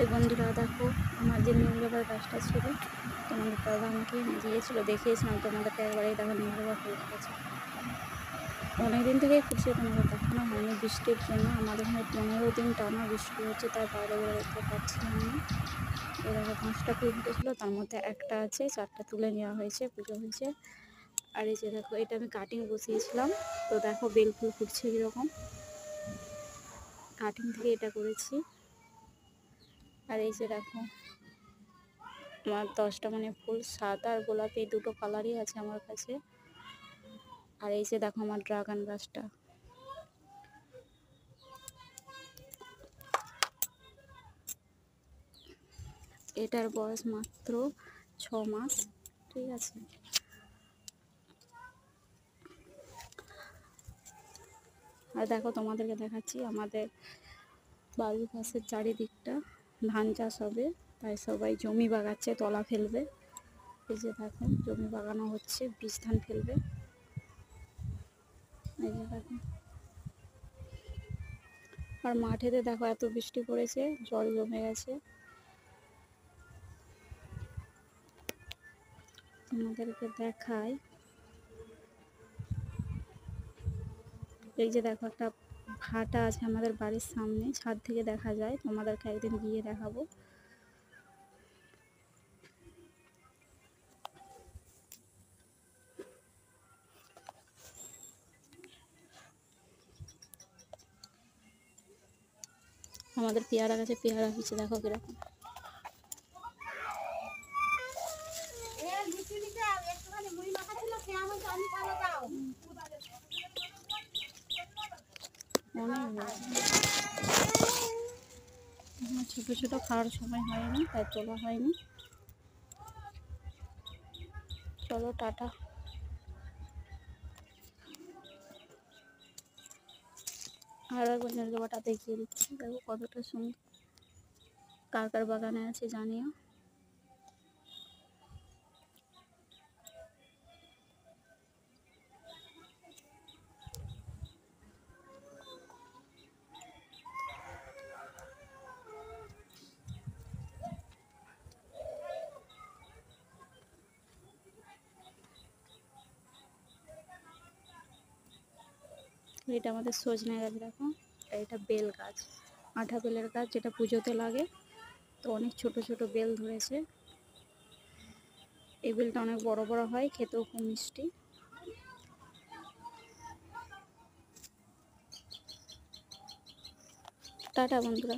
High বন্ধুরা, দেখো আমার যে নীলগাবার গাছটা ছিল তোমাদের দাদা আমাকে দিয়েছিল, দেখিয়েছিলাম তোমাদেরকে একবার। এই দেখো নীলগাবা ফুল ফুটেছে, অনেকদিন থেকেই ফুটছে, তোমাদের দেখানো হয়নি বৃষ্টির জন্য। আমাদের এখানে 15 দিন টানা বৃষ্টি হচ্ছে, তার বাইরে বেরো দেখতে পাচ্ছিলাম না। এই দেখো 5টা ফুল ফুটেছিল, তার মধ্যে একটা আছে, 4টা তুলে নেওয়া হয়েছে, পুজো হয়েছে। আর এই যে দেখো, এটা আমি কাটিং বসিয়েছিলাম, তো দেখো বেল ফুল ফুটছে কীরকম, কাটিং থেকে এটা করেছি। আর এই যে দেখো আমার 10টা মানে ফুল, সাদা আর গোলাপি দুটো কালারই আছে আমার কাছে। আর এই যে দেখো আমার ড্রাগন গাছটা, এটার বয়স মাত্র 6 মাস, ঠিক আছে। আর দেখো তোমাদেরকে দেখাচ্ছি আমাদের বাড়ির পাশের চারিদিকটা ধান চাষ হবে, তাই সবাই জমি বাগাচ্ছে, তলা ফেলবে। এই যে দেখো জমি বাগানো হচ্ছে, বীজ ধান ফেলবে। এই যে দেখো, আর মাঠেতে দেখো এত বৃষ্টি পড়েছে, জল জমে গেছে। তোমাদেরকে দেখাই, এই যে দেখো একটা ভাটা আছে আমাদের বাড়ির সামনে, ছাদ থেকে দেখা যায়, তোমাদেরকে একদিন গিয়ে দেখাবো। আমাদের পেয়ারা গাছে পেয়ারা হচ্ছে, দেখো কিরকম। ছোট ছোট খাওয়ার সময় হয়নি, তাই তোলা হয়নি। চলো টাটা। আর একবার নীলগাবাটা দেখিয়ে দিচ্ছি, দেখো কতটা সুন্দর। কার কার বাগানে আছে জানিও। এটা আমাদের সজনে গাছ, দেখো এটা বেল গাছ, আঠা বেলের গাছ, যেটা পুজোতে লাগে। তো অনেক ছোট ছোট বেল ধরেছে, এই বেলটা অনেক বড় বড় হয়, খেতেও খুব মিষ্টি। টাটা বন্ধুরা।